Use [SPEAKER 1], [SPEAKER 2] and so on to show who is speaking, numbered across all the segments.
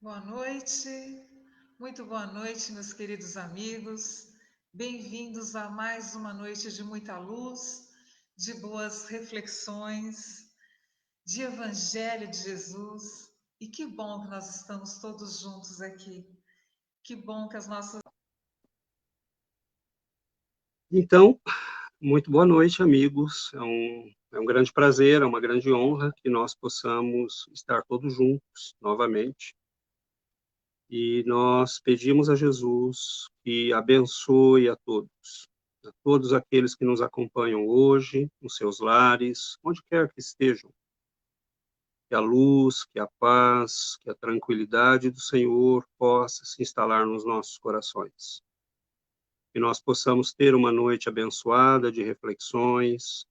[SPEAKER 1] Boa noite, muito boa noite, meus queridos amigos. Bem-vindos a mais uma noite de muita luz, de boas reflexões, de Evangelho de Jesus. E que bom que nós estamos todos juntos aqui. Que bom que as nossas.
[SPEAKER 2] Então, muito boa noite, amigos. É um grande prazer, é uma grande honra que nós possamos estar todos juntos novamente. E nós pedimos a Jesus que abençoe a todos aqueles que nos acompanham hoje, nos seus lares, onde quer que estejam. Que a luz, que a paz, que a tranquilidade do Senhor possa se instalar nos nossos corações. Que nós possamos ter uma noite abençoada de reflexões,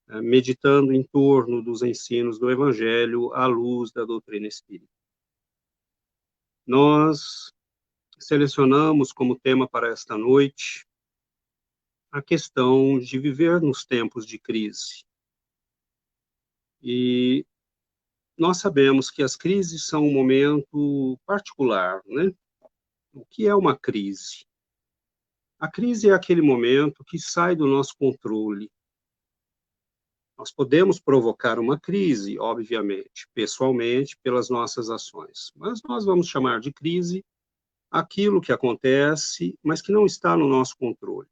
[SPEAKER 2] meditando em torno dos ensinos do Evangelho à luz da doutrina espírita. Nós selecionamos como tema para esta noite a questão de viver nos tempos de crise. E nós sabemos que as crises são um momento particular, né? O que é uma crise? A crise é aquele momento que sai do nosso controle. Nós podemos provocar uma crise, obviamente, pessoalmente, pelas nossas ações, mas nós vamos chamar de crise aquilo que acontece, mas que não está no nosso controle.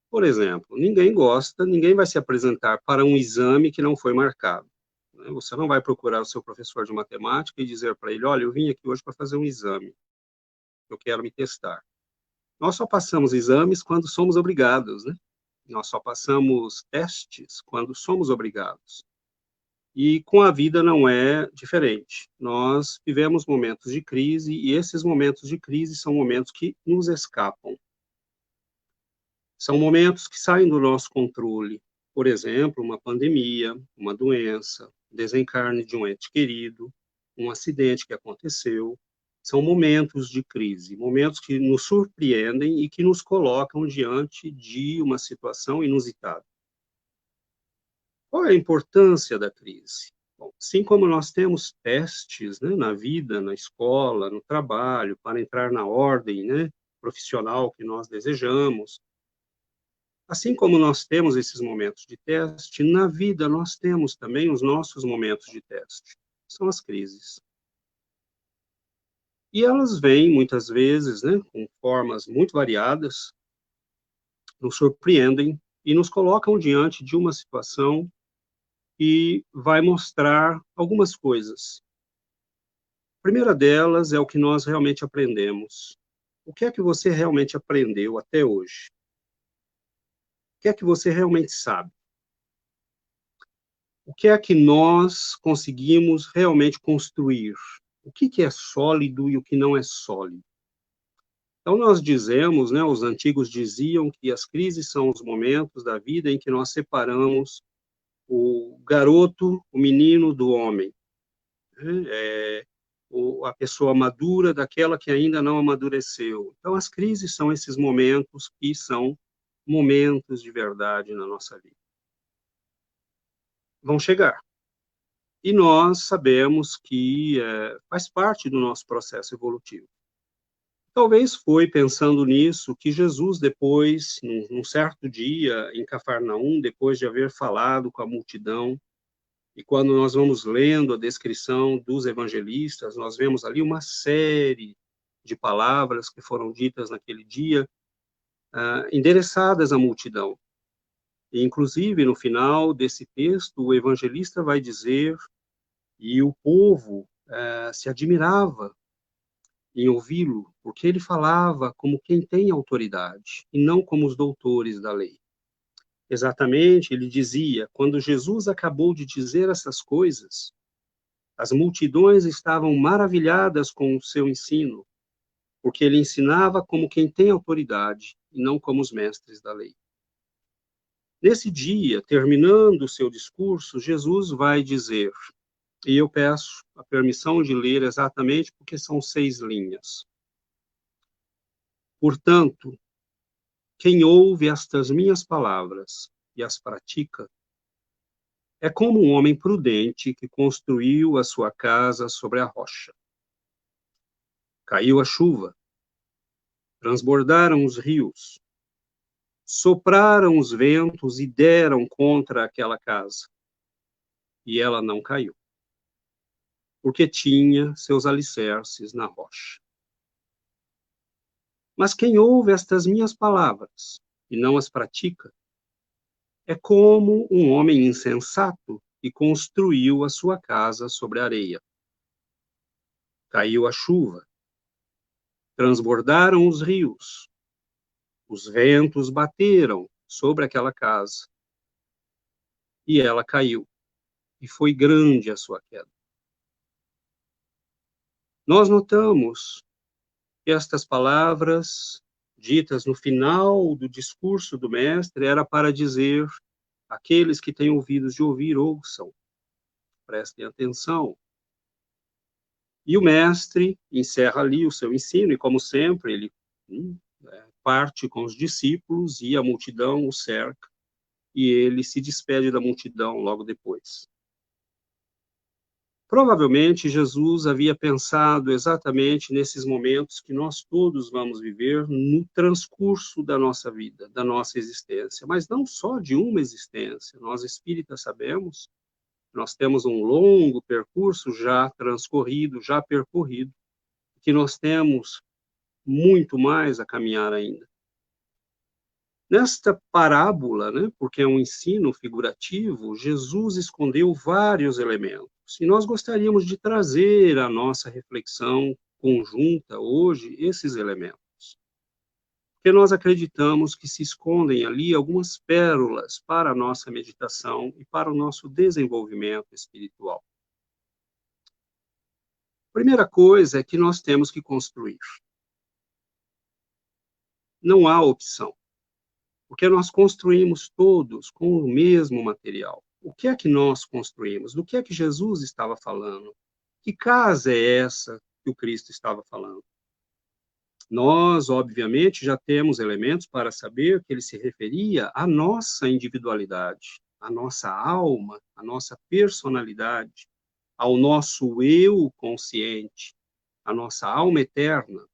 [SPEAKER 2] Por exemplo, ninguém vai se apresentar para um exame que não foi marcado. Você não vai procurar o seu professor de matemática e dizer para ele, olha, eu vim aqui hoje para fazer um exame, eu quero me testar. Nós só passamos exames quando somos obrigados, né? Nós só passamos testes quando somos obrigados. E com a vida não é diferente. Nós vivemos momentos de crise e esses momentos de crise são momentos que nos escapam. São momentos que saem do nosso controle. Por exemplo, uma pandemia, uma doença, desencarne de um ente querido, um acidente que aconteceu. São momentos de crise, momentos que nos surpreendem e que nos colocam diante de uma situação inusitada. Qual é a importância da crise? Bom, assim como nós temos testes, né, na vida, na escola, no trabalho, para entrar na ordem, né, profissional que nós desejamos, assim como nós temos esses momentos de teste, na vida nós temos também os nossos momentos de teste. São as crises. E elas vêm, muitas vezes, né, com formas muito variadas, nos surpreendem e nos colocam diante de uma situação que vai mostrar algumas coisas. A primeira delas é o que nós realmente aprendemos. O que é que você realmente aprendeu até hoje? O que é que você realmente sabe? O que é que nós conseguimos realmente construir? O que é sólido e o que não é sólido? Então, nós dizemos, né, os antigos diziam que as crises são os momentos da vida em que nós separamos o garoto, o menino do homem, né? A pessoa madura daquela que ainda não amadureceu. Então, as crises são esses momentos que são momentos de verdade na nossa vida. Vão chegar. E nós sabemos que faz parte do nosso processo evolutivo. Talvez foi pensando nisso que Jesus, depois, num certo dia, em Cafarnaum, depois de haver falado com a multidão, e quando nós vamos lendo a descrição dos evangelistas, nós vemos ali uma série de palavras que foram ditas naquele dia, endereçadas à multidão. E, inclusive, no final desse texto, o evangelista vai dizer, e o povo se admirava em ouvi-lo, porque ele falava como quem tem autoridade, e não como os doutores da lei. Exatamente, ele dizia, quando Jesus acabou de dizer essas coisas, as multidões estavam maravilhadas com o seu ensino, porque ele ensinava como quem tem autoridade, e não como os mestres da lei. Nesse dia, terminando o seu discurso, Jesus vai dizer, e eu peço a permissão de ler exatamente porque são 6 linhas. Portanto, quem ouve estas minhas palavras e as pratica, é como um homem prudente que construiu a sua casa sobre a rocha. Caiu a chuva, transbordaram os rios, sopraram os ventos e deram contra aquela casa. E ela não caiu, porque tinha seus alicerces na rocha. Mas quem ouve estas minhas palavras e não as pratica, é como um homem insensato que construiu a sua casa sobre a areia. Caiu a chuva, transbordaram os rios, os ventos bateram sobre aquela casa, e ela caiu, e foi grande a sua queda. Nós notamos que estas palavras, ditas no final do discurso do mestre, era para dizer: aqueles que têm ouvidos de ouvir, ouçam, prestem atenção. E o mestre encerra ali o seu ensino, e como sempre, ele parte com os discípulos e a multidão o cerca, e ele se despede da multidão logo depois. Provavelmente Jesus havia pensado exatamente nesses momentos que nós todos vamos viver no transcurso da nossa vida, da nossa existência, mas não só de uma existência. Nós espíritas sabemos, nós temos um longo percurso já transcorrido, já percorrido, que nós temos muito mais a caminhar ainda. Nesta parábola, porque é um ensino figurativo, Jesus escondeu vários elementos. E nós gostaríamos de trazer à nossa reflexão conjunta hoje esses elementos. Porque nós acreditamos que se escondem ali algumas pérolas para a nossa meditação e para o nosso desenvolvimento espiritual. Primeira coisa é que nós temos que construir. Não há opção. Porque nós construímos todos com o mesmo material. O que é que nós construímos? Do que é que Jesus estava falando? Que casa é essa que o Cristo estava falando? Nós, obviamente, já temos elementos para saber que ele se referia à nossa individualidade, à nossa alma, à nossa personalidade, ao nosso eu consciente, à nossa alma eterna.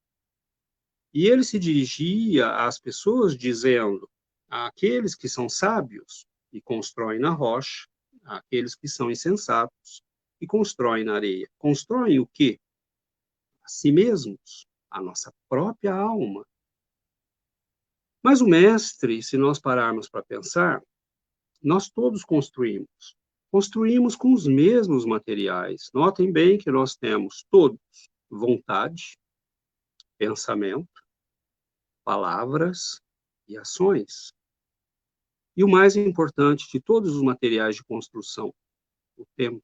[SPEAKER 2] E ele se dirigia às pessoas dizendo: àqueles que são sábios e constroem na rocha, àqueles que são insensatos e constroem na areia. Constroem o quê? A si mesmos, a nossa própria alma. Mas o mestre, se nós pararmos para pensar, nós todos construímos. Construímos com os mesmos materiais. Notem bem que nós temos todos vontade, pensamento, palavras e ações. E o mais importante de todos os materiais de construção, o tempo.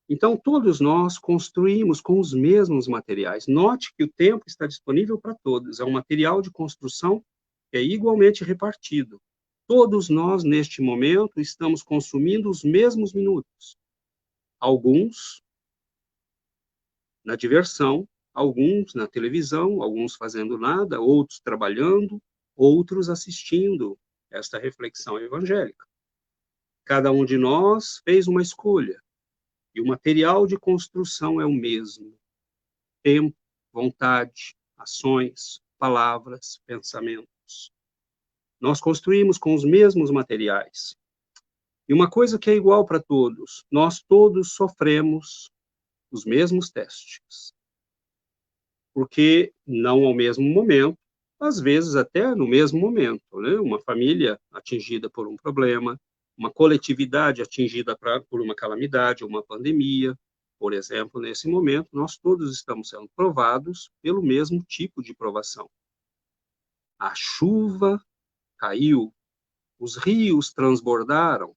[SPEAKER 2] Então, todos nós construímos com os mesmos materiais. Note que o tempo está disponível para todos. É um material de construção que é igualmente repartido. Todos nós, neste momento, estamos consumindo os mesmos minutos. Alguns na diversão, alguns na televisão, alguns fazendo nada, outros trabalhando, outros assistindo esta reflexão evangélica. Cada um de nós fez uma escolha, e o material de construção é o mesmo. Tempo, vontade, ações, palavras, pensamentos. Nós construímos com os mesmos materiais. E uma coisa que é igual para todos, nós todos sofremos os mesmos testes. Porque não ao mesmo momento, às vezes até no mesmo momento, Uma família atingida por um problema, uma coletividade atingida por uma calamidade, uma pandemia, por exemplo, nesse momento, nós todos estamos sendo provados pelo mesmo tipo de provação. A chuva caiu, os rios transbordaram,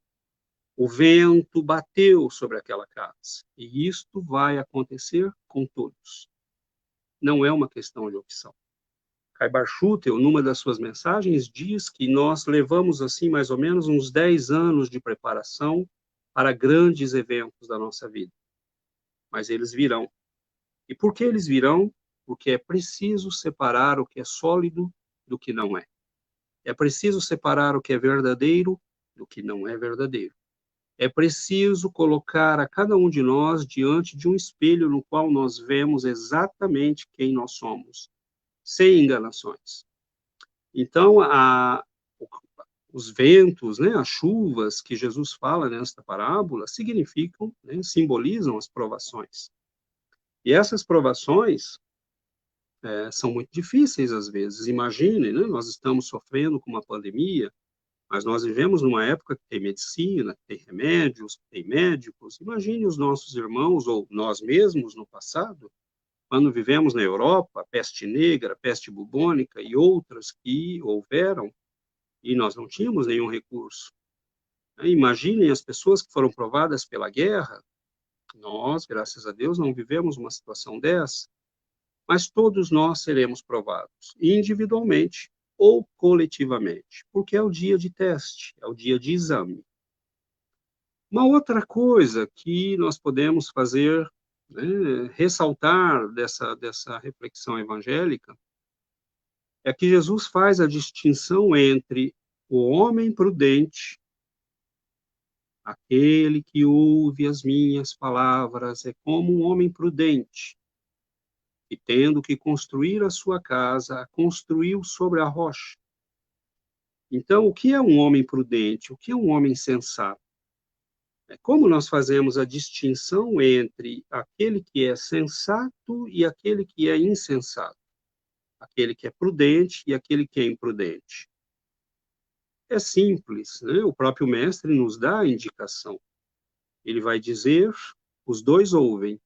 [SPEAKER 2] o vento bateu sobre aquela casa, e isto vai acontecer com todos. Não é uma questão de opção. Caibar Schutel, numa das suas mensagens, diz que nós levamos, assim, mais ou menos uns 10 anos de preparação para grandes eventos da nossa vida. Mas eles virão. E por que eles virão? Porque é preciso separar o que é sólido do que não é. É preciso separar o que é verdadeiro do que não é verdadeiro. É preciso colocar a cada um de nós diante de um espelho no qual nós vemos exatamente quem nós somos, sem enganações. Então, os ventos, né, as chuvas que Jesus fala nesta parábola, significam, né, simbolizam as provações. E essas provações são muito difíceis às vezes. Imagine, né, nós estamos sofrendo com uma pandemia, mas nós vivemos numa época que tem medicina, que tem remédios, que tem médicos. Imagine os nossos irmãos ou nós mesmos no passado, quando vivemos na Europa, a peste negra, a peste bubônica e outras que houveram, e nós não tínhamos nenhum recurso. Imaginem as pessoas que foram provadas pela guerra. Nós, graças a Deus, não vivemos uma situação dessa, mas todos nós seremos provados, individualmente ou coletivamente, porque é o dia de teste, é o dia de exame. Uma outra coisa que nós podemos fazer, né, ressaltar dessa reflexão evangélica, é que Jesus faz a distinção entre o homem prudente, aquele que ouve as minhas palavras, é como um homem prudente, e tendo que construir a sua casa, a construiu sobre a rocha. Então, o que é um homem prudente? O que é um homem sensato? É como nós fazemos a distinção entre aquele que é sensato e aquele que é insensato, aquele que é prudente e aquele que é imprudente. É simples, né? O próprio mestre nos dá a indicação. Ele vai dizer, os dois ouvem,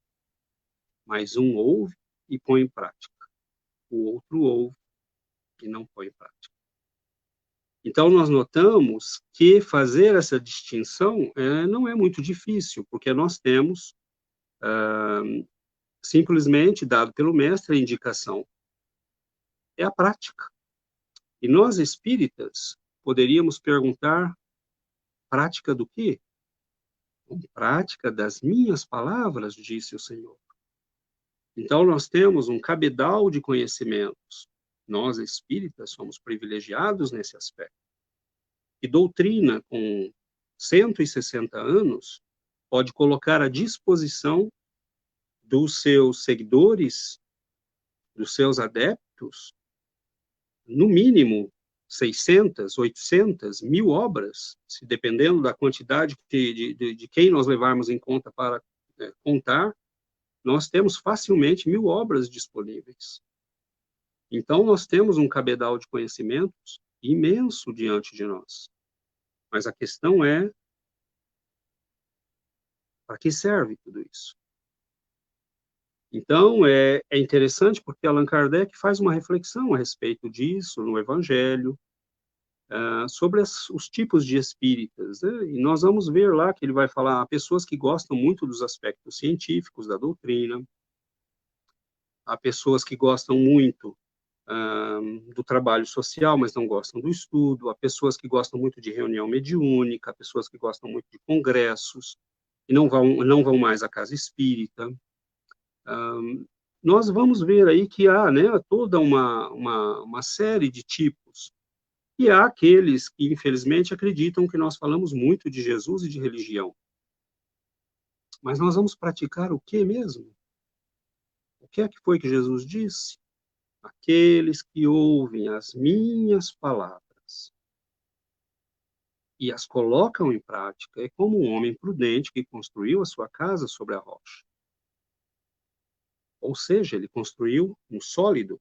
[SPEAKER 2] mas um ouve e põe em prática. O outro ouve e não põe em prática. Então, nós notamos que fazer essa distinção não é muito difícil, porque nós temos, simplesmente, dado pelo mestre, a indicação. É a prática. E nós, espíritas, poderíamos perguntar, prática do quê? Prática das minhas palavras, disse o Senhor. Então, nós temos um cabedal de conhecimentos. Nós, espíritas, somos privilegiados nesse aspecto. E doutrina, com 160 anos, pode colocar à disposição dos seus seguidores, dos seus adeptos, no mínimo 600, 800, 1000 obras, se dependendo da quantidade de quem nós levarmos em conta para contar, nós temos facilmente 1000 obras disponíveis. Então, nós temos um cabedal de conhecimentos imenso diante de nós. Mas a questão é, para que serve tudo isso? Então, é interessante porque Allan Kardec faz uma reflexão a respeito disso no Evangelho, sobre os tipos de espíritas, né? E nós vamos ver lá que ele vai falar, há pessoas que gostam muito dos aspectos científicos da doutrina, há pessoas que gostam muito do trabalho social, mas não gostam do estudo, há pessoas que gostam muito de reunião mediúnica, há pessoas que gostam muito de congressos, e não vão mais à casa espírita. Nós vamos ver aí que há, né, toda uma série de tipos. E há aqueles que, infelizmente, acreditam que nós falamos muito de Jesus e de religião. Mas nós vamos praticar o que mesmo? O que é que foi que Jesus disse? Aqueles que ouvem as minhas palavras e as colocam em prática é como um homem prudente que construiu a sua casa sobre a rocha. Ou seja, ele construiu um sólido.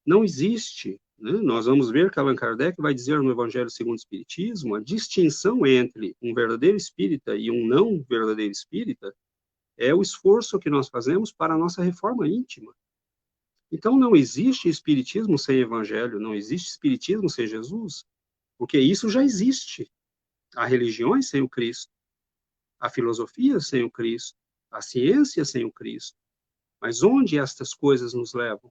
[SPEAKER 2] Não existe, né? Nós vamos ver que Allan Kardec vai dizer no Evangelho segundo o Espiritismo, a distinção entre um verdadeiro espírita e um não verdadeiro espírita é o esforço que nós fazemos para a nossa reforma íntima. Então, não existe espiritismo sem evangelho, não existe espiritismo sem Jesus, porque isso já existe. Há religiões sem o Cristo, há filosofia sem o Cristo, há ciência sem o Cristo. Mas onde estas coisas nos levam?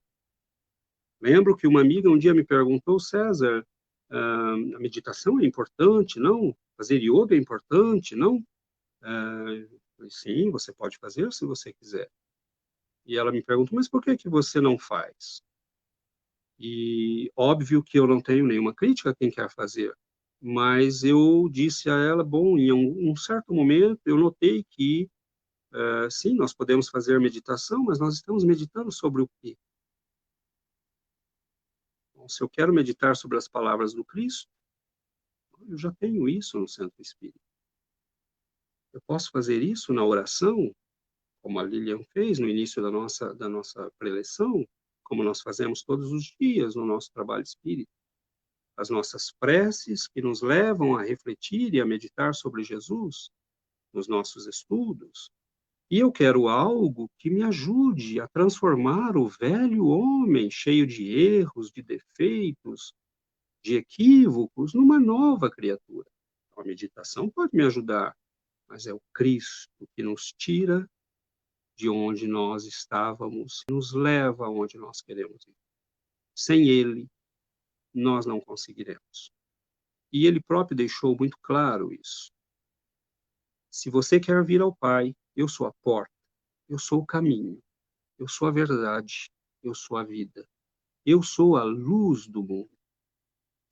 [SPEAKER 2] Lembro que uma amiga um dia me perguntou, César, a meditação é importante, não? Fazer yoga é importante, não? Sim, você pode fazer se você quiser. E ela me perguntou, mas por que você não faz? E óbvio que eu não tenho nenhuma crítica a quem quer fazer, Mas eu disse a ela, bom, em um certo momento eu notei que, sim, nós podemos fazer meditação, mas nós estamos meditando sobre o quê? Bom, se eu quero meditar sobre as palavras do Cristo, eu já tenho isso no Centro Espírita. Eu posso fazer isso na oração, como a Lilian fez no início da nossa preleção, como nós fazemos todos os dias no nosso trabalho espírita. As nossas preces que nos levam a refletir e a meditar sobre Jesus nos nossos estudos. E eu quero algo que me ajude a transformar o velho homem cheio de erros, de defeitos, de equívocos, numa nova criatura. A meditação pode me ajudar, mas é o Cristo que nos tira de onde nós estávamos, nos leva aonde nós queremos ir. Sem Ele, nós não conseguiremos. E Ele próprio deixou muito claro isso. Se você quer vir ao Pai, eu sou a porta, eu sou o caminho, eu sou a verdade, eu sou a vida, eu sou a luz do mundo.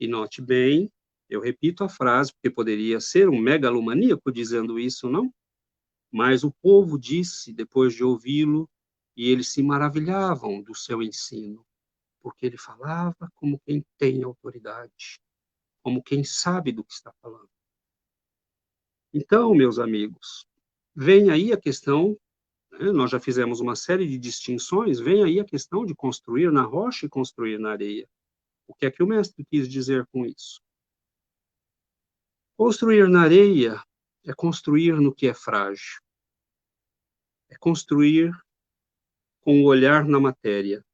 [SPEAKER 2] E note bem, eu repito a frase, porque poderia ser um megalomaníaco dizendo isso, não? Mas o povo disse, depois de ouvi-lo, e eles se maravilhavam do seu ensino, porque ele falava como quem tem autoridade, como quem sabe do que está falando. Então, meus amigos, vem aí a questão, né, nós já fizemos uma série de distinções, vem aí a questão de construir na rocha e construir na areia. O que é que o mestre quis dizer com isso? Construir na areia é construir no que é frágil, é construir com o olhar na matéria,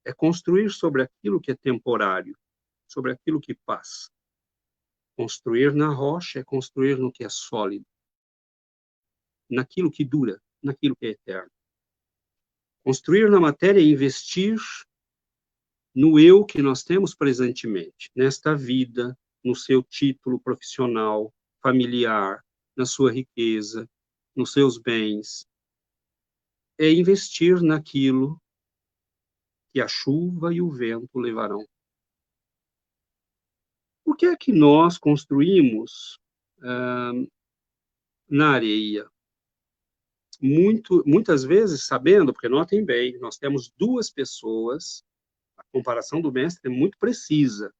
[SPEAKER 2] é construir sobre aquilo que é temporário, sobre aquilo que passa. Construir na rocha é construir no que é sólido, naquilo que dura, naquilo que é eterno. Construir na matéria é investir no eu que nós temos presentemente, nesta vida, no seu título profissional, familiar, na sua riqueza, nos seus bens. É investir naquilo que a chuva e o vento levarão. Por que é que nós construímos na areia? Muitas vezes sabendo, porque notem bem, nós temos duas pessoas, a comparação do mestre é muito precisa.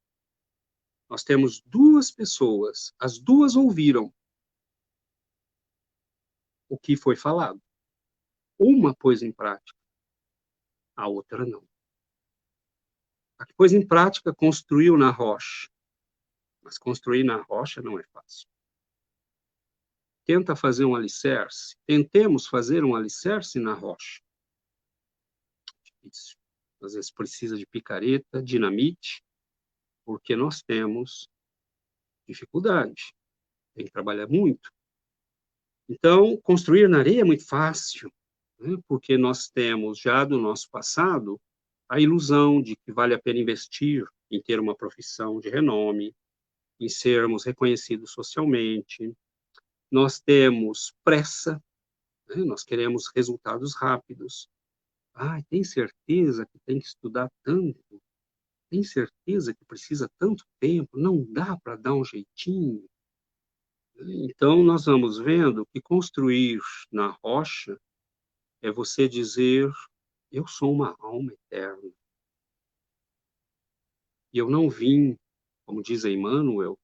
[SPEAKER 2] Nós temos duas pessoas, as duas ouviram o que foi falado. Uma pôs em prática, a outra não. A que pôs em prática construiu na rocha, mas construir na rocha não é fácil. Tenta fazer um alicerce, tentemos fazer um alicerce na rocha. Difícil. Às vezes precisa de picareta, dinamite, porque nós temos dificuldade. Tem que trabalhar muito. Então, construir na areia é muito fácil, né? Porque nós temos já do nosso passado a ilusão de que vale a pena investir em ter uma profissão de renome, em sermos reconhecidos socialmente. Nós temos pressa, né? Nós queremos resultados rápidos. Tem certeza que tem que estudar tanto? Tem certeza que precisa tanto tempo? Não dá para dar um jeitinho? Então, nós vamos vendo que construir na rocha é você dizer, eu sou uma alma eterna. E eu não vim, como diz Emmanuel,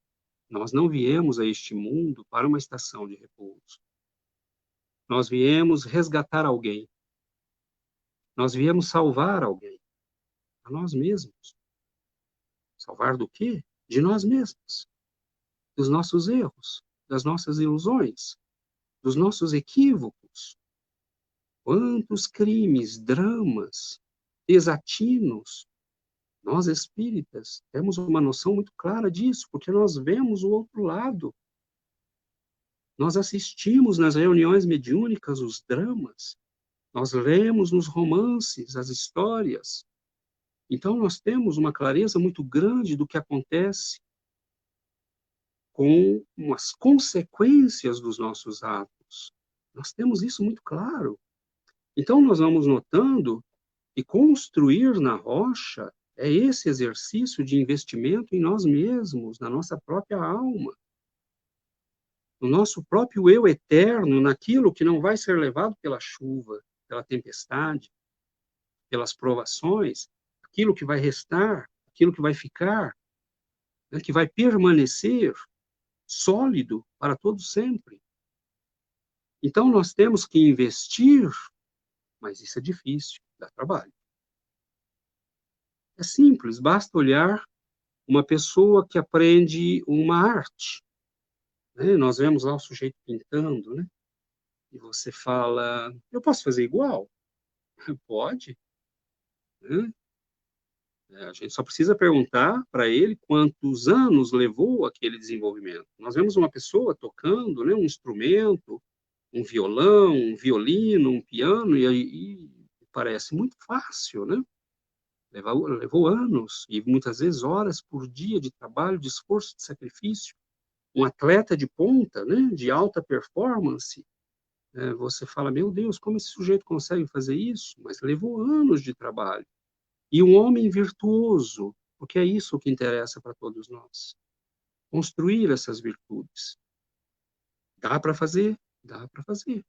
[SPEAKER 2] nós não viemos a este mundo para uma estação de repouso. Nós viemos resgatar alguém. Nós viemos salvar alguém. A nós mesmos. Salvar do quê? De nós mesmos. Dos nossos erros, das nossas ilusões, dos nossos equívocos. Quantos crimes, dramas, desatinos. Nós espíritas temos uma noção muito clara disso, porque nós vemos o outro lado. Nós assistimos nas reuniões mediúnicas os dramas, nós lemos nos romances as histórias. Então nós temos uma clareza muito grande do que acontece com as consequências dos nossos atos. Nós temos isso muito claro. Então nós vamos notando que construir na rocha É esse exercício de investimento em nós mesmos, na nossa própria alma, no nosso próprio eu eterno, naquilo que não vai ser levado pela chuva, pela tempestade, pelas provações, aquilo que vai restar, aquilo que vai ficar, né, que vai permanecer sólido para todo sempre. Então, nós temos que investir, mas isso é difícil, dá trabalho. É simples, basta olhar uma pessoa que aprende uma arte, né? Nós vemos lá o sujeito pintando, né? E você fala, eu posso fazer igual? Pode, né? A gente só precisa perguntar para ele quantos anos levou aquele desenvolvimento. Nós vemos uma pessoa tocando, né, um instrumento, um violão, um violino, um piano, e parece muito fácil, né? Levou anos e muitas vezes horas por dia de trabalho, de esforço, de sacrifício. Um atleta de ponta, né, de alta performance, você fala, meu Deus, como esse sujeito consegue fazer isso? Mas levou anos de trabalho. E um homem virtuoso, porque é isso que interessa para todos nós. Construir essas virtudes. Dá para fazer? Dá para fazer.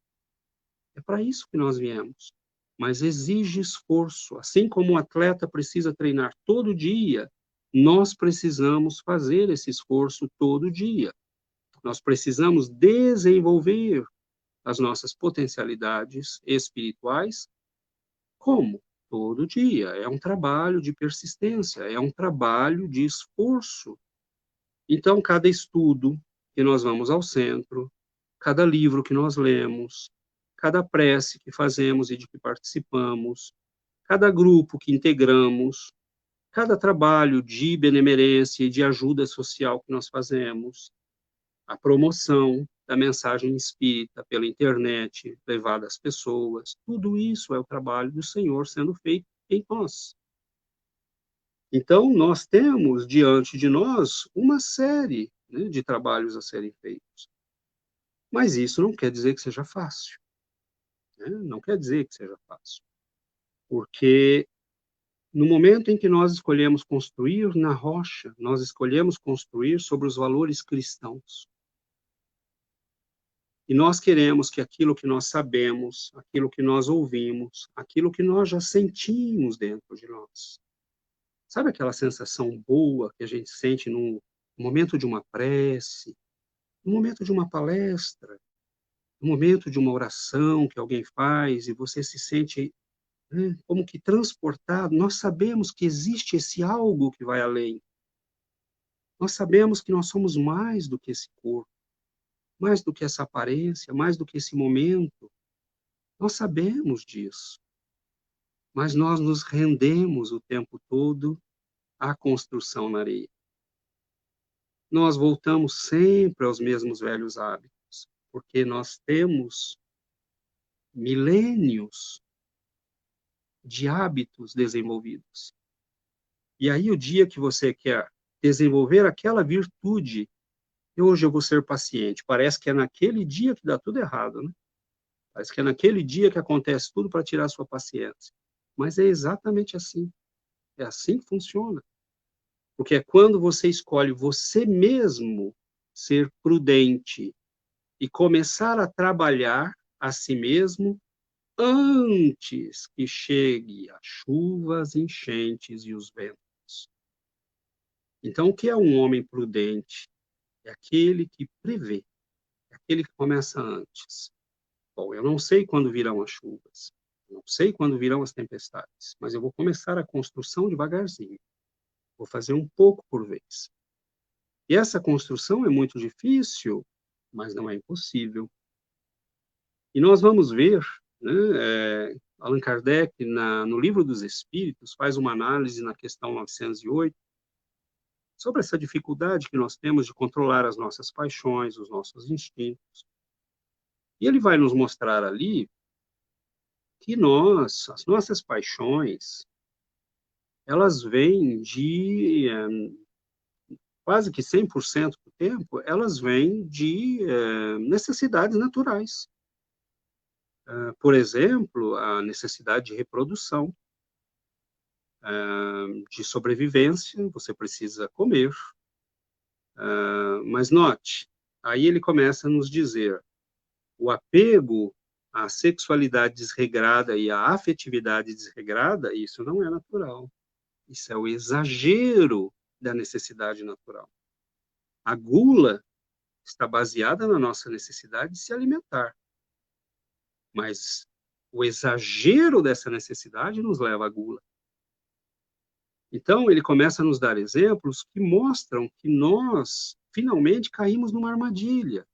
[SPEAKER 2] É para isso que nós viemos. Mas exige esforço. Assim como um atleta precisa treinar todo dia, nós precisamos fazer esse esforço todo dia. Nós precisamos desenvolver as nossas potencialidades espirituais. Como? Todo dia. É um trabalho de persistência, é um trabalho de esforço. Então, cada estudo que nós vamos ao centro, cada livro que nós lemos, cada prece que fazemos e de que participamos, cada grupo que integramos, cada trabalho de benemerência e de ajuda social que nós fazemos, a promoção da mensagem espírita pela internet, levada às pessoas, tudo isso é o trabalho do Senhor sendo feito em nós. Então, nós temos diante de nós uma série, né, de trabalhos a serem feitos. Mas isso não quer dizer que seja fácil, né? Não quer dizer que seja fácil. Porque no momento em que nós escolhemos construir na rocha, nós escolhemos construir sobre os valores cristãos. E nós queremos que aquilo que nós sabemos, aquilo que nós ouvimos, aquilo que nós já sentimos dentro de nós. Sabe aquela sensação boa que a gente sente no momento de uma prece, no momento de uma palestra, no momento de uma oração que alguém faz e você se sente, né, como que transportado? Nós sabemos que existe esse algo que vai além. Nós sabemos que nós somos mais do que esse corpo, mais do que essa aparência, mais do que esse momento. Nós sabemos disso, mas nós nos rendemos o tempo todo à construção na areia. Nós voltamos sempre aos mesmos velhos hábitos, porque nós temos milênios de hábitos desenvolvidos. E aí, o dia que você quer desenvolver aquela virtude, hoje eu vou ser paciente, parece que é naquele dia que dá tudo errado, né? Parece que é naquele dia que acontece tudo para tirar a sua paciência. Mas é exatamente assim. É assim que funciona. Porque é quando você escolhe você mesmo ser prudente e começar a trabalhar a si mesmo antes que chegue as chuvas, enchentes e os ventos. Então, o que é um homem prudente? É aquele que prevê, é aquele que começa antes. Bom, eu não sei quando virão as chuvas, não sei quando virão as tempestades, mas eu vou começar a construção devagarzinho. Vou fazer um pouco por vez. E essa construção é muito difícil, mas não é impossível. E nós vamos ver, né, Allan Kardec, no Livro dos Espíritos, faz uma análise na questão 908, sobre essa dificuldade que nós temos de controlar as nossas paixões, os nossos instintos. E ele vai nos mostrar ali que nós, as nossas paixões, elas vêm de, quase que 100% do tempo, elas vêm de necessidades naturais. Por exemplo, a necessidade de reprodução. de sobrevivência, você precisa comer. Mas note, aí ele começa a nos dizer, o apego à sexualidade desregrada e à afetividade desregrada, isso não é natural. Isso é o exagero da necessidade natural. A gula está baseada na nossa necessidade de se alimentar. Mas o exagero dessa necessidade nos leva à gula. Então, ele começa a nos dar exemplos que mostram que nós, finalmente, caímos numa armadilha,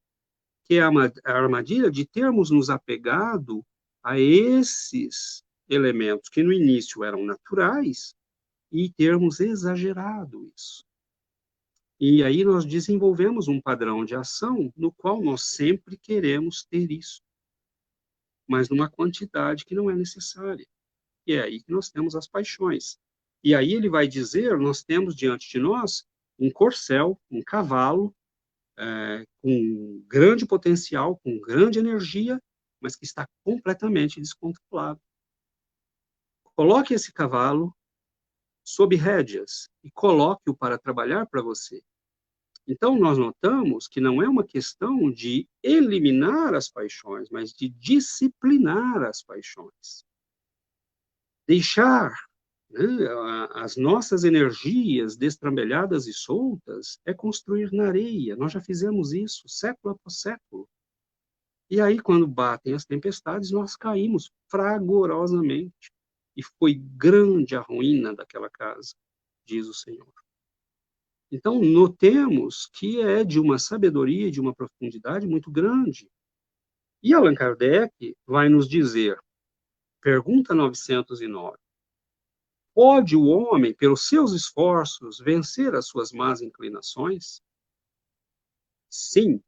[SPEAKER 2] que é a armadilha de termos nos apegado a esses elementos que no início eram naturais e termos exagerado isso. E aí nós desenvolvemos um padrão de ação no qual nós sempre queremos ter isso, mas numa quantidade que não é necessária. E é aí que nós temos as paixões. E aí ele vai dizer, nós temos diante de nós um corcel, um cavalo, com grande potencial, com grande energia, mas que está completamente descontrolado. Coloque esse cavalo sob rédeas e coloque-o para trabalhar para você. Então, nós notamos que não é uma questão de eliminar as paixões, mas de disciplinar as paixões. Deixar, né, as nossas energias destrambelhadas e soltas é construir na areia. Nós já fizemos isso século após século. E aí, quando batem as tempestades, nós caímos fragorosamente. E foi grande a ruína daquela casa, diz o Senhor. Então, notemos que é de uma sabedoria e de uma profundidade muito grande. E Allan Kardec vai nos dizer, pergunta 909, pode o homem, pelos seus esforços, vencer as suas más inclinações? Sim,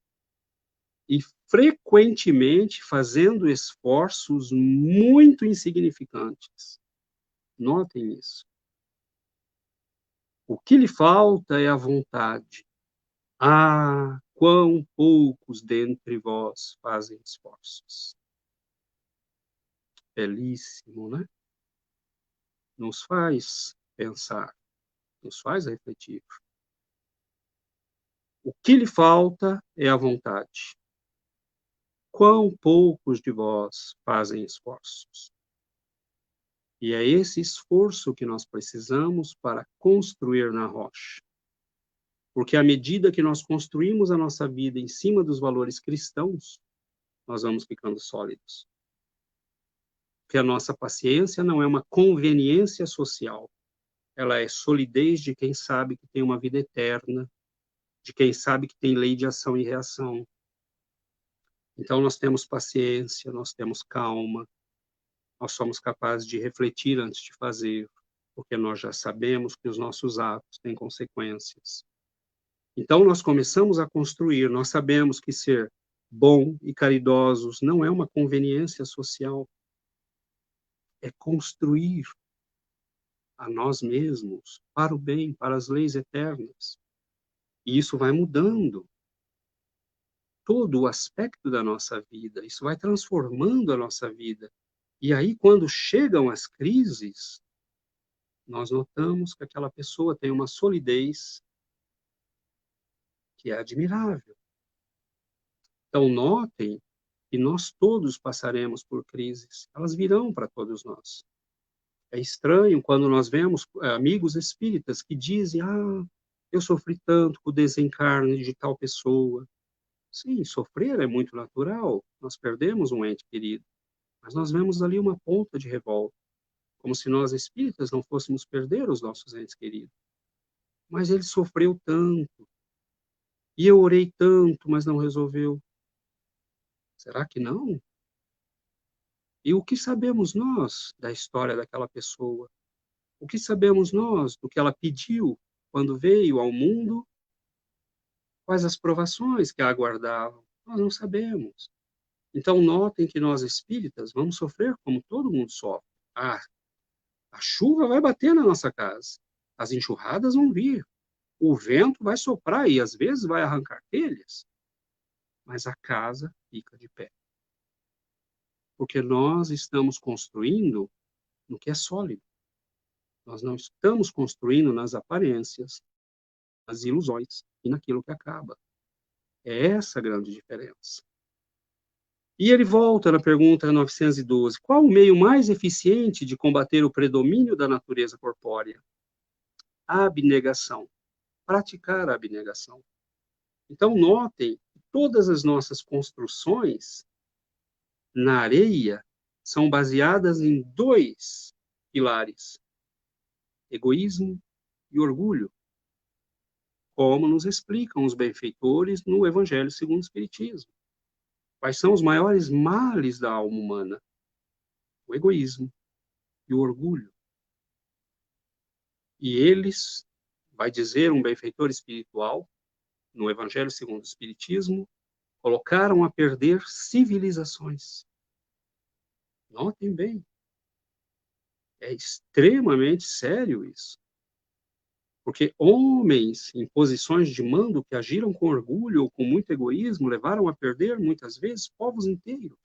[SPEAKER 2] e frequentemente fazendo esforços muito insignificantes. Notem isso. O que lhe falta é a vontade. Ah, quão poucos dentre vós fazem esforços. Belíssimo, né? Nos faz pensar, nos faz refletir. O que lhe falta é a vontade. Quão poucos de vós fazem esforços. E é esse esforço que nós precisamos para construir na rocha. Porque à medida que nós construímos a nossa vida em cima dos valores cristãos, nós vamos ficando sólidos. Porque a nossa paciência não é uma conveniência social, ela é solidez de quem sabe que tem uma vida eterna, de quem sabe que tem lei de ação e reação. Então nós temos paciência, nós temos calma, nós somos capazes de refletir antes de fazer, porque nós já sabemos que os nossos atos têm consequências. Então nós começamos a construir, nós sabemos que ser bom e caridosos não é uma conveniência social, é construir a nós mesmos para o bem, para as leis eternas. E isso vai mudando todo o aspecto da nossa vida, isso vai transformando a nossa vida. E aí, quando chegam as crises, nós notamos que aquela pessoa tem uma solidez que é admirável. Então, notem que nós todos passaremos por crises, elas virão para todos nós. É estranho quando nós vemos amigos espíritas que dizem, eu sofri tanto com o desencarne de tal pessoa. Sim, sofrer é muito natural, nós perdemos um ente querido, mas nós vemos ali uma ponta de revolta, como se nós espíritas não fôssemos perder os nossos entes queridos. Mas ele sofreu tanto, e eu orei tanto, mas não resolveu. Será que não? E o que sabemos nós da história daquela pessoa? O que sabemos nós do que ela pediu quando veio ao mundo? Quais as provações que a aguardavam? Nós não sabemos. Então, notem que nós espíritas vamos sofrer como todo mundo sofre. A chuva vai bater na nossa casa, as enxurradas vão vir, o vento vai soprar e às vezes vai arrancar telhas, mas a casa fica de pé. Porque nós estamos construindo no que é sólido. Nós não estamos construindo nas aparências, nas ilusões e naquilo que acaba. É essa a grande diferença. E ele volta na pergunta 912. Qual o meio mais eficiente de combater o predomínio da natureza corpórea? A abnegação. Praticar a abnegação. Então, notem que todas as nossas construções na areia são baseadas em dois pilares: egoísmo e orgulho, como nos explicam os benfeitores no Evangelho segundo o Espiritismo. Quais são os maiores males da alma humana? O egoísmo e o orgulho. E eles, vai dizer um benfeitor espiritual, no Evangelho segundo o Espiritismo, colocaram a perder civilizações. Notem bem, é extremamente sério isso. Porque homens em posições de mando que agiram com orgulho ou com muito egoísmo levaram a perder, muitas vezes, povos inteiros.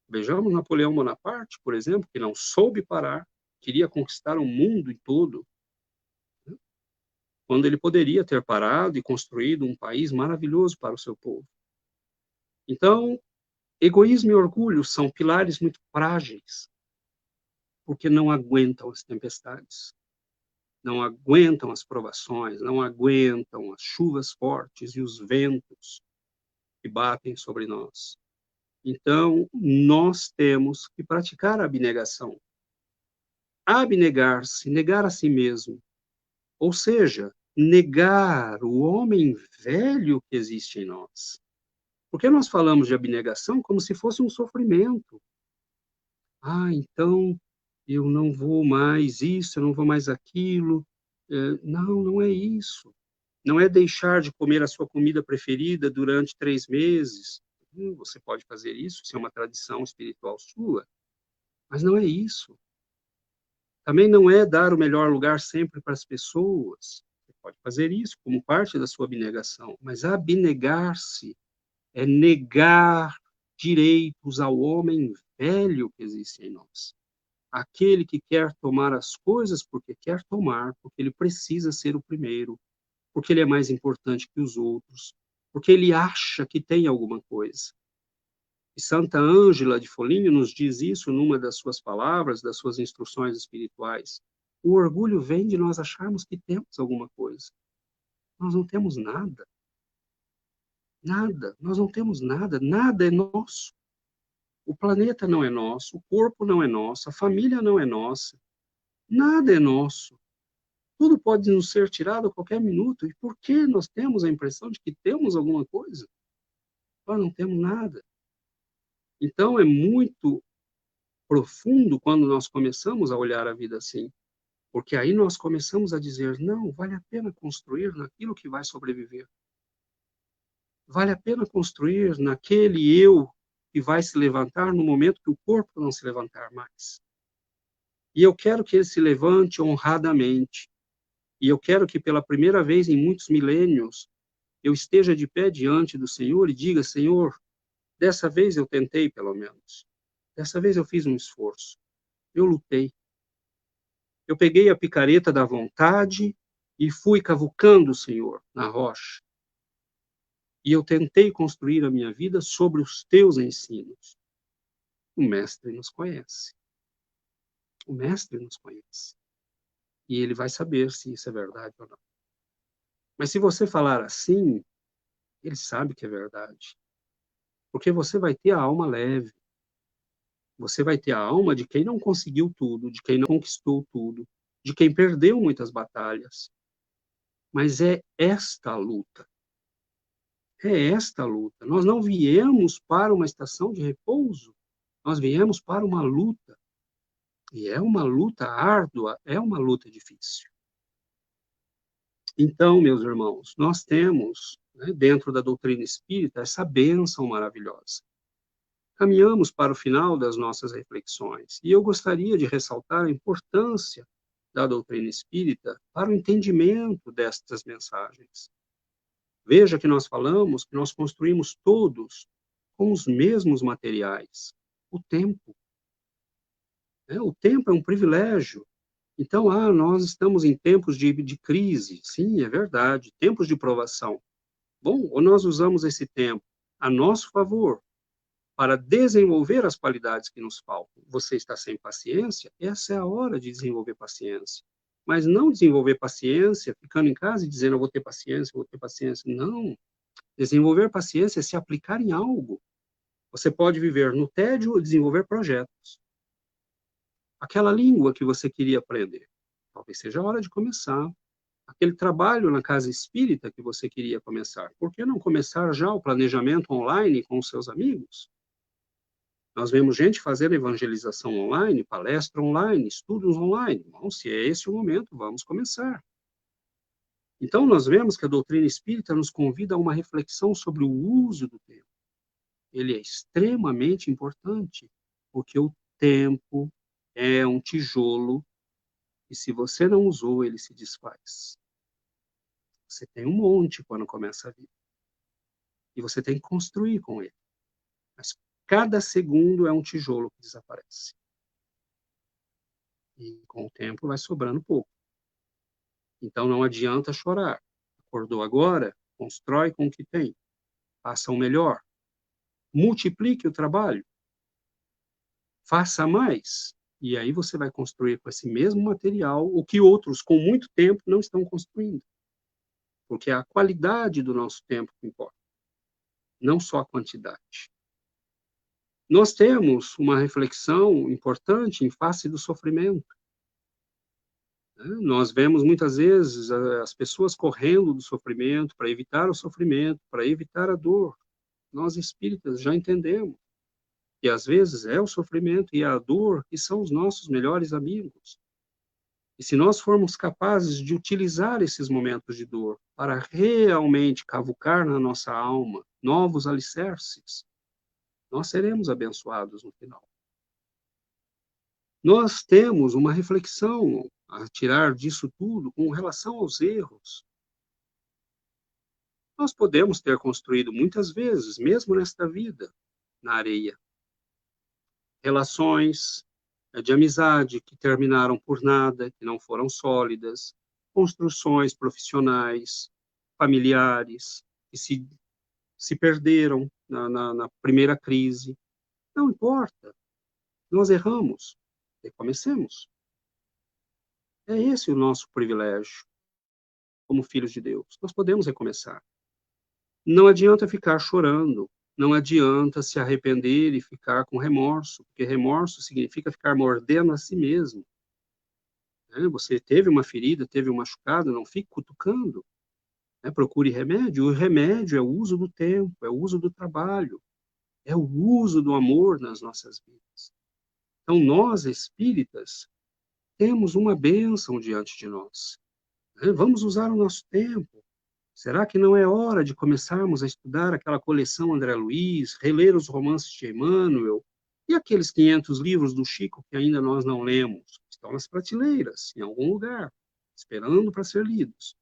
[SPEAKER 2] Vejamos Napoleão Bonaparte, por exemplo, que não soube parar, queria conquistar o mundo todo, quando ele poderia ter parado e construído um país maravilhoso para o seu povo. Então, egoísmo e orgulho são pilares muito frágeis, porque não aguentam as tempestades, não aguentam as provações, não aguentam as chuvas fortes e os ventos que batem sobre nós. Então, nós temos que praticar a abnegação. Abnegar-se, negar a si mesmo, ou seja, negar o homem velho que existe em nós. Porque nós falamos de abnegação como se fosse um sofrimento. Ah, então eu não vou mais isso, eu não vou mais aquilo. Não, não é isso. Não é deixar de comer a sua comida preferida durante 3 meses. Você pode fazer isso, se é uma tradição espiritual sua, mas não é isso. Também não é dar o melhor lugar sempre para as pessoas. Você pode fazer isso como parte da sua abnegação, mas abnegar-se é negar direitos ao homem velho que existe em nós. Aquele que quer tomar as coisas porque quer tomar, porque ele precisa ser o primeiro, porque ele é mais importante que os outros, porque ele acha que tem alguma coisa. E Santa Ângela de Foligno nos diz isso numa das suas palavras, das suas instruções espirituais. O orgulho vem de nós acharmos que temos alguma coisa. Nós não temos nada. Nada. Nós não temos nada. Nada é nosso. O planeta não é nosso, o corpo não é nosso, a família não é nossa. Nada é nosso. Tudo pode nos ser tirado a qualquer minuto. E por que nós temos a impressão de que temos alguma coisa? Nós não temos nada. Então, é muito profundo quando nós começamos a olhar a vida assim. Porque aí nós começamos a dizer, não, vale a pena construir naquilo que vai sobreviver. Vale a pena construir naquele eu que vai se levantar no momento que o corpo não se levantar mais. E eu quero que ele se levante honradamente. E eu quero que pela primeira vez em muitos milênios eu esteja de pé diante do Senhor e diga, Senhor, dessa vez eu tentei pelo menos. Dessa vez eu fiz um esforço. Eu lutei. Eu peguei a picareta da vontade e fui cavucando, Senhor, na rocha. E eu tentei construir a minha vida sobre os teus ensinos. O Mestre nos conhece. O Mestre nos conhece. E ele vai saber se isso é verdade ou não. Mas se você falar assim, ele sabe que é verdade. Porque você vai ter a alma leve. Você vai ter a alma de quem não conseguiu tudo, de quem não conquistou tudo, de quem perdeu muitas batalhas. Mas é esta a luta. É esta a luta. Nós não viemos para uma estação de repouso. Nós viemos para uma luta. E é uma luta árdua, é uma luta difícil. Então, meus irmãos, nós temos, né, dentro da doutrina espírita, essa bênção maravilhosa. Caminhamos para o final das nossas reflexões, e eu gostaria de ressaltar a importância da doutrina espírita para o entendimento destas mensagens. Veja que nós falamos que nós construímos todos com os mesmos materiais, o tempo. O tempo é um privilégio. Então, nós estamos em tempos de crise. Sim, é verdade, tempos de provação. Bom, ou nós usamos esse tempo a nosso favor para desenvolver as qualidades que nos faltam. Você está sem paciência? Essa é a hora de desenvolver paciência. Mas não desenvolver paciência ficando em casa e dizendo, eu vou ter paciência, eu vou ter paciência. Não. Desenvolver paciência é se aplicar em algo. Você pode viver no tédio ou desenvolver projetos. Aquela língua que você queria aprender, talvez seja a hora de começar. Aquele trabalho na casa espírita que você queria começar, por que não começar já o planejamento online com os seus amigos? Nós vemos gente fazendo evangelização online, palestra online, estudos online. Bom, se é esse o momento, vamos começar. Então, nós vemos que a doutrina espírita nos convida a uma reflexão sobre o uso do tempo. Ele é extremamente importante, porque o tempo é um tijolo e se você não usou, ele se desfaz. Você tem um monte quando começa a vida. E você tem que construir com ele. Mas cada segundo é um tijolo que desaparece. E com o tempo vai sobrando pouco. Então não adianta chorar. Acordou agora? Constrói com o que tem. Faça o melhor. Multiplique o trabalho. Faça mais. E aí você vai construir com esse mesmo material o que outros com muito tempo não estão construindo. Porque é a qualidade do nosso tempo que importa, não só a quantidade. Nós temos uma reflexão importante em face do sofrimento. Nós vemos muitas vezes as pessoas correndo do sofrimento para evitar o sofrimento, para evitar a dor. Nós espíritas já entendemos que às vezes é o sofrimento e a dor que são os nossos melhores amigos. E se nós formos capazes de utilizar esses momentos de dor para realmente cavucar na nossa alma novos alicerces, nós seremos abençoados no final. Nós temos uma reflexão a tirar disso tudo com relação aos erros. Nós podemos ter construído muitas vezes, mesmo nesta vida, na areia, relações de amizade que terminaram por nada, que não foram sólidas, construções profissionais, familiares, que se perderam na primeira crise. Não importa, nós erramos, recomecemos. É esse o nosso privilégio, como filhos de Deus. Nós podemos recomeçar. Não adianta ficar chorando, não adianta se arrepender e ficar com remorso, porque remorso significa ficar mordendo a si mesmo. Você teve uma ferida, teve um machucado, não fique cutucando. Procure remédio. O remédio é o uso do tempo, é o uso do trabalho, é o uso do amor nas nossas vidas. Então, nós, espíritas, temos uma bênção diante de nós. Vamos usar o nosso tempo. Será que não é hora de começarmos a estudar aquela coleção André Luiz, reler os romances de Emmanuel e aqueles 500 livros do Chico que ainda nós não lemos? Estão nas prateleiras, em algum lugar, esperando para ser lidos.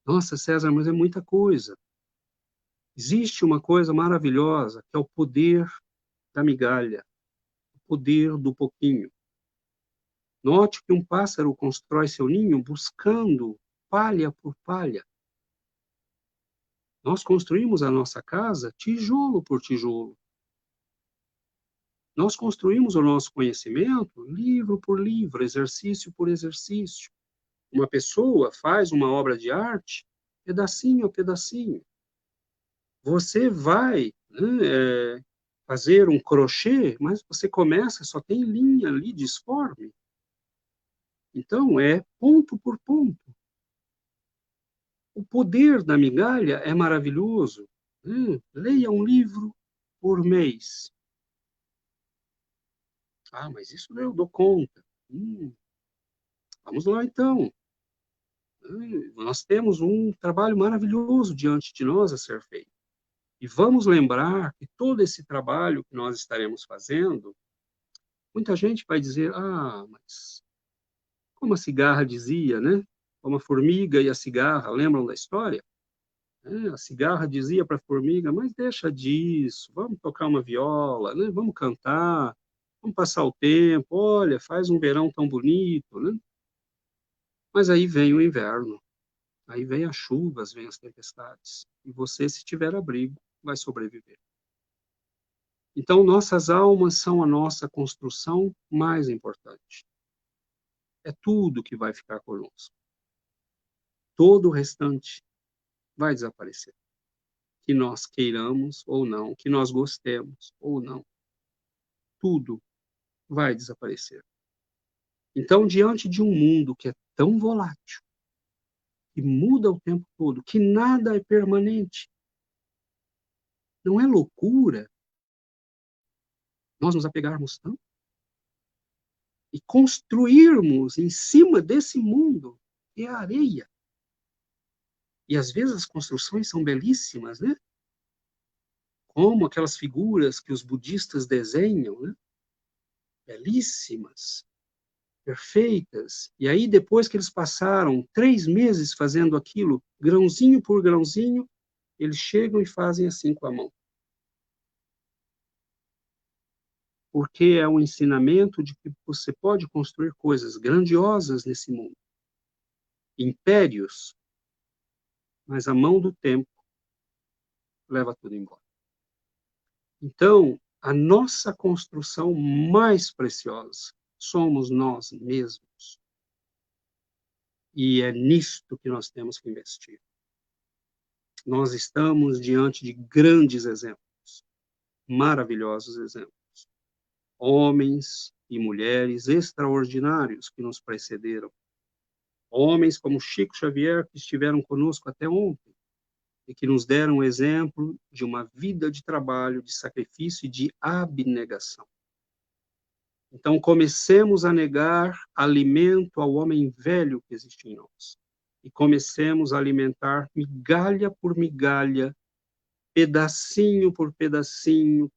[SPEAKER 2] Nossa, César, mas é muita coisa. Existe uma coisa maravilhosa, que é o poder da migalha, o poder do pouquinho. Note que um pássaro constrói seu ninho buscando palha por palha. Nós construímos a nossa casa tijolo por tijolo. Nós construímos o nosso conhecimento livro por livro, exercício por exercício. Uma pessoa faz uma obra de arte pedacinho a pedacinho. Você vai fazer um crochê, mas você começa, só tem linha ali disforme. Então, é ponto por ponto. O poder da migalha é maravilhoso. Leia um livro por mês. Mas isso eu dou conta. Vamos lá, então. Nós temos um trabalho maravilhoso diante de nós a ser feito. E vamos lembrar que todo esse trabalho que nós estaremos fazendo, muita gente vai dizer, mas como a cigarra dizia, né? Como a formiga e a cigarra, lembram da história? A cigarra dizia para a formiga, mas deixa disso, vamos tocar uma viola, né? Vamos cantar, vamos passar o tempo, olha, faz um verão tão bonito, né? Mas aí vem o inverno, aí vem as chuvas, vem as tempestades. E você, se tiver abrigo, vai sobreviver. Então, nossas almas são a nossa construção mais importante. É tudo que vai ficar conosco. Todo o restante vai desaparecer. Que nós queiramos ou não, que nós gostemos ou não, tudo vai desaparecer. Então, diante de um mundo que é tão volátil, que muda o tempo todo, que nada é permanente, não é loucura nós nos apegarmos tanto e construirmos em cima desse mundo que é a areia. E às vezes as construções são belíssimas, né? Como aquelas figuras que os budistas desenham, né? Belíssimas, perfeitas. E aí, depois que eles passaram 3 meses fazendo aquilo, grãozinho por grãozinho, eles chegam e fazem assim com a mão. Porque é um ensinamento de que você pode construir coisas grandiosas nesse mundo, impérios, mas a mão do tempo leva tudo embora. Então, a nossa construção mais preciosa somos nós mesmos. E é nisto que nós temos que investir. Nós estamos diante de grandes exemplos, maravilhosos exemplos. Homens e mulheres extraordinários que nos precederam. Homens como Chico Xavier, que estiveram conosco até ontem, e que nos deram o exemplo de uma vida de trabalho, de sacrifício e de abnegação. Então, comecemos a negar alimento ao homem velho que existe em nós. E comecemos a alimentar migalha por migalha, pedacinho por pedacinho,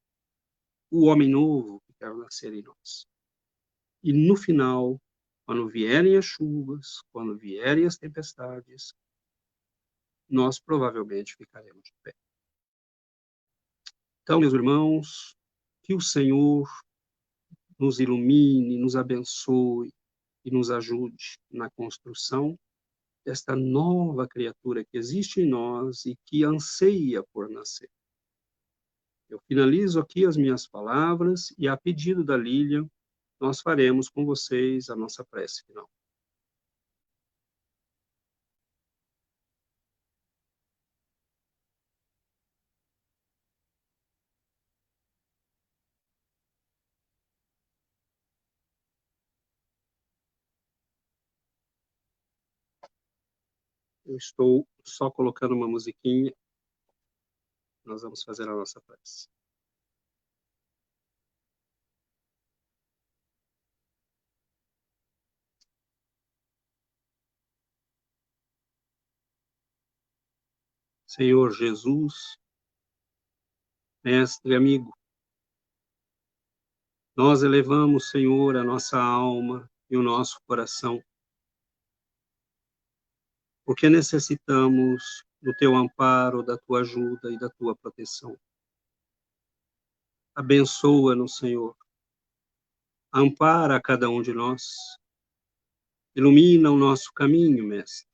[SPEAKER 2] o homem novo que quer nascer em nós. E no final, quando vierem as chuvas, quando vierem as tempestades, nós provavelmente ficaremos de pé. Então, meus irmãos, que o Senhor nos ilumine, nos abençoe e nos ajude na construção desta nova criatura que existe em nós e que anseia por nascer. Eu finalizo aqui as minhas palavras e, a pedido da Lília, nós faremos com vocês a nossa prece final. Eu estou só colocando uma musiquinha. Nós vamos fazer a nossa prece. Senhor Jesus, mestre amigo, nós elevamos, Senhor, a nossa alma e o nosso coração, porque necessitamos do teu amparo, da tua ajuda e da tua proteção. Abençoa-nos, Senhor. Ampara a cada um de nós. Ilumina o nosso caminho, mestre.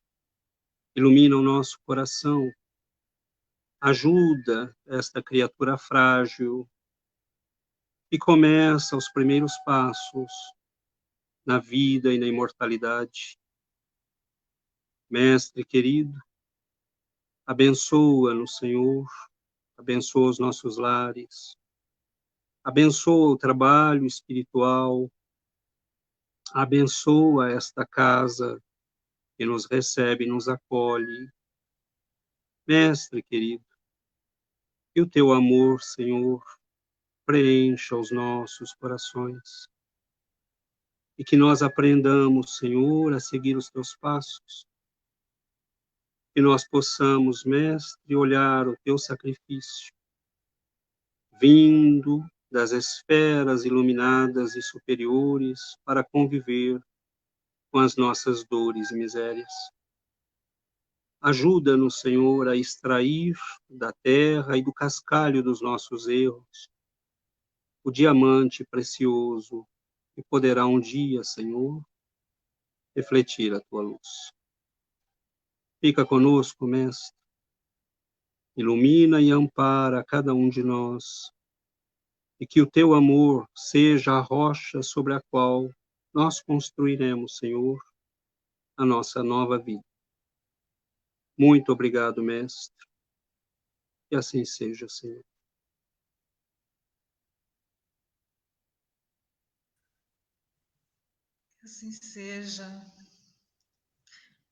[SPEAKER 2] Ilumina o nosso coração. Ajuda esta criatura frágil que começa os primeiros passos na vida e na imortalidade. Mestre querido, abençoa-nos, Senhor, abençoa os nossos lares, abençoa o trabalho espiritual, abençoa esta casa que nos recebe e nos acolhe. Mestre querido, que o teu amor, Senhor, preencha os nossos corações e que nós aprendamos, Senhor, a seguir os teus passos, que nós possamos, Mestre, olhar o teu sacrifício, vindo das esferas iluminadas e superiores para conviver com as nossas dores e misérias. Ajuda-nos, Senhor, a extrair da terra e do cascalho dos nossos erros o diamante precioso que poderá um dia, Senhor, refletir a tua luz. Fica conosco, Mestre. Ilumina e ampara cada um de nós, e que o teu amor seja a rocha sobre a qual nós construiremos, Senhor, a nossa nova vida. Muito obrigado, Mestre. Que assim seja, Senhor.
[SPEAKER 1] Que assim seja.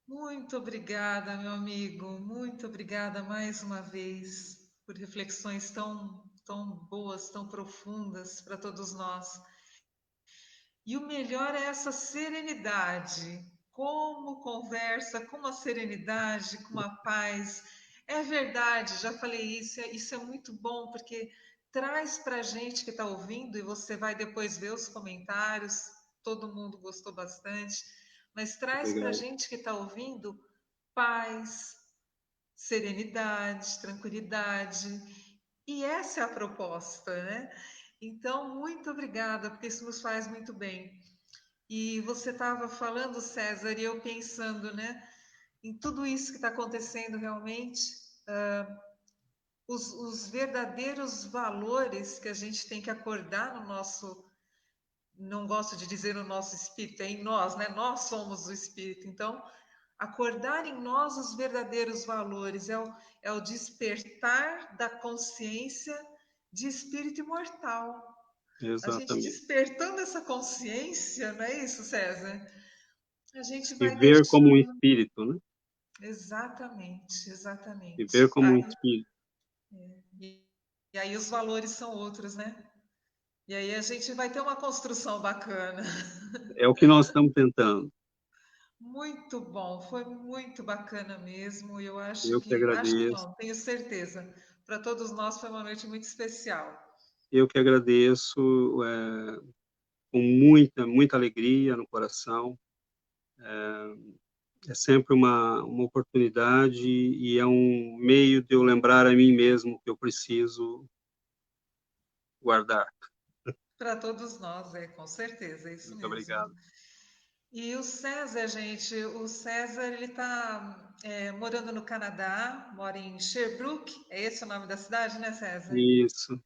[SPEAKER 1] Muito obrigada, meu amigo. Muito obrigada mais uma vez por reflexões tão boas, tão profundas para todos nós. E o melhor é essa serenidade. Como conversa com uma serenidade, com uma paz. É verdade, já falei isso, isso é muito bom, porque traz para a gente que está ouvindo, e você vai depois ver os comentários, todo mundo gostou bastante, mas traz para a
[SPEAKER 2] Obrigado.
[SPEAKER 1] gente que está ouvindo paz, serenidade, tranquilidade. E essa é a proposta, né? Então, muito obrigada, porque isso nos faz muito bem. E você estava falando, César, e eu pensando, né, em tudo isso que está acontecendo realmente, os verdadeiros valores que a gente tem que acordar no nosso, não gosto de dizer no nosso espírito, é em nós, né? Nós somos o espírito. Então, acordar em nós os verdadeiros valores é o despertar da consciência de espírito imortal. A gente
[SPEAKER 2] Exatamente.
[SPEAKER 1] despertando essa consciência, não é isso, César? A gente vai
[SPEAKER 2] Viver como um
[SPEAKER 1] deixando.
[SPEAKER 2] espírito, né?
[SPEAKER 1] Exatamente, exatamente.
[SPEAKER 2] Viver como um espírito.
[SPEAKER 1] E, e aí os valores são outros, né? E aí a gente vai ter uma construção bacana.
[SPEAKER 2] É o que nós estamos tentando.
[SPEAKER 1] Muito bom, foi muito bacana mesmo. Eu
[SPEAKER 2] Eu que
[SPEAKER 1] acho
[SPEAKER 2] agradeço.
[SPEAKER 1] não, tenho certeza. Para todos nós foi uma noite muito especial.
[SPEAKER 2] Eu que agradeço com muita alegria no coração. É sempre uma oportunidade e é um meio de eu lembrar a mim mesmo que eu preciso guardar.
[SPEAKER 1] Para todos nós, com certeza, é isso
[SPEAKER 2] Muito
[SPEAKER 1] mesmo.
[SPEAKER 2] obrigado.
[SPEAKER 1] E o César, gente, o César, ele está morando no Canadá, mora em Sherbrooke, é esse o nome da cidade, né, César?
[SPEAKER 2] Isso.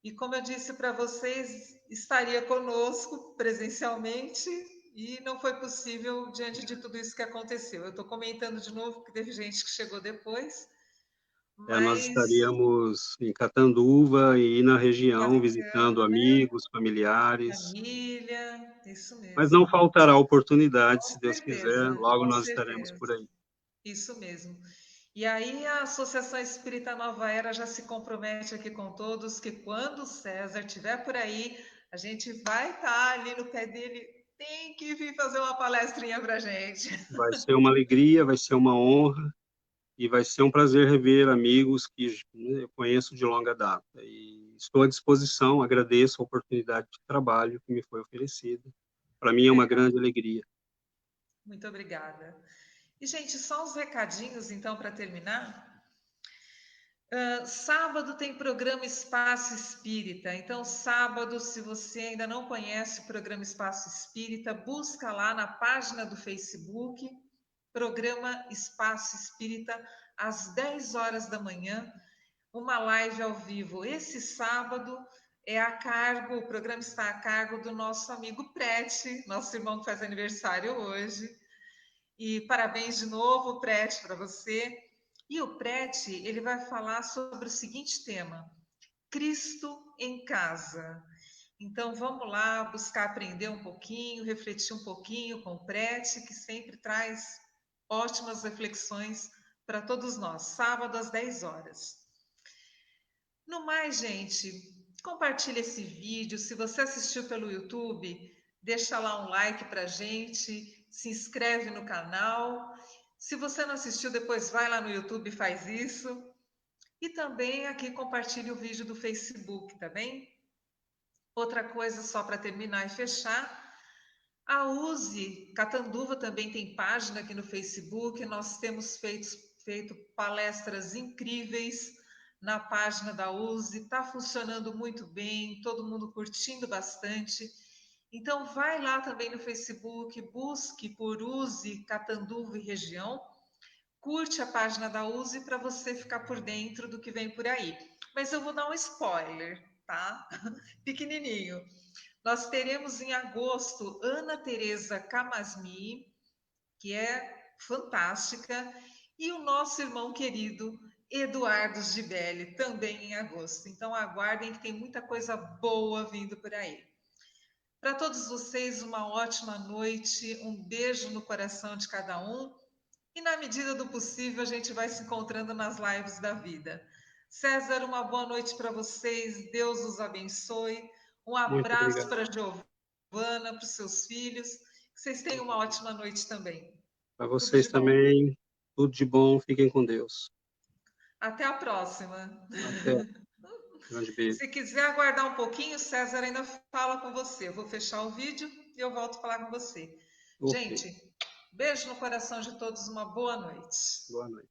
[SPEAKER 1] E como eu disse para vocês, estaria conosco presencialmente e não foi possível diante de tudo isso que aconteceu. Eu estou comentando de novo, porque teve gente que chegou depois,
[SPEAKER 2] Nós
[SPEAKER 1] mas
[SPEAKER 2] estaríamos em Catanduva e na região visitando
[SPEAKER 1] bacana, né?
[SPEAKER 2] amigos, familiares,
[SPEAKER 1] Família, isso
[SPEAKER 2] mas não
[SPEAKER 1] mesmo.
[SPEAKER 2] faltará oportunidade,
[SPEAKER 1] Com
[SPEAKER 2] se Deus quiser,
[SPEAKER 1] certeza,
[SPEAKER 2] logo
[SPEAKER 1] com
[SPEAKER 2] nós estaremos
[SPEAKER 1] certeza.
[SPEAKER 2] por aí.
[SPEAKER 1] Isso mesmo. E aí a Associação Espírita Nova Era já se compromete aqui com todos que quando o César estiver por aí, a gente vai estar ali no pé dele. Tem que vir fazer uma palestrinha para gente.
[SPEAKER 2] Vai ser uma alegria, vai ser uma honra e vai ser um prazer rever amigos que eu conheço de longa data. E estou à disposição, agradeço a oportunidade de trabalho que me foi oferecida. Para mim é uma
[SPEAKER 1] Legal,
[SPEAKER 2] grande alegria.
[SPEAKER 1] muito obrigada. E, gente, só uns recadinhos então para terminar. Sábado tem programa Espaço Espírita. Então, sábado, se você ainda não conhece o programa Espaço Espírita, busca lá na página do Facebook, programa Espaço Espírita, às 10 horas da manhã, uma live ao vivo. Esse sábado é a cargo, o programa está a cargo do nosso amigo Prete, nosso irmão que faz aniversário hoje. E parabéns de novo, Prete, para você. E o Prete, ele vai falar sobre o seguinte tema: Cristo em casa. Então vamos lá buscar aprender um pouquinho, refletir um pouquinho com o Prete, que sempre traz ótimas reflexões para todos nós, sábado às 10 horas. No mais, gente, compartilhe esse vídeo. Se você assistiu pelo YouTube, deixa lá um like para gente, se inscreve no canal. Se você não assistiu, depois vai lá no YouTube e faz isso. E também aqui compartilhe o vídeo do Facebook, tá bem? Outra coisa só para terminar e fechar, a USE Catanduva também tem página aqui no Facebook. Nós temos feito palestras incríveis na página da USE. Está funcionando muito bem, todo mundo curtindo bastante. Então, vai lá também no Facebook, busque por Use Catanduva e região, curte a página da Use para você ficar por dentro do que vem por aí. Mas eu vou dar um spoiler, tá? Pequenininho. Nós teremos em agosto Ana Teresa Camasmi, que é fantástica, e o nosso irmão querido Eduardo Gibelli, também em agosto. Então aguardem que tem muita coisa boa vindo por aí. Para todos vocês, uma ótima noite, um beijo no coração de cada um. E na medida do possível, a gente vai se encontrando nas lives da vida. César, uma boa noite para vocês. Deus os abençoe. Um
[SPEAKER 2] Muito
[SPEAKER 1] abraço
[SPEAKER 2] obrigado.
[SPEAKER 1] para a Giovana, para os seus filhos. Que vocês tenham uma ótima noite também.
[SPEAKER 2] Para
[SPEAKER 1] Tudo
[SPEAKER 2] vocês
[SPEAKER 1] de bom.
[SPEAKER 2] também, tudo de bom, fiquem com Deus.
[SPEAKER 1] Até a próxima.
[SPEAKER 2] Até. Grande beijo.
[SPEAKER 1] Se quiser aguardar um pouquinho, César ainda fala com você. Eu vou fechar o vídeo e eu volto a falar com você.
[SPEAKER 2] Ok.
[SPEAKER 1] Gente, beijo no coração de todos. Uma boa noite.
[SPEAKER 2] Boa noite.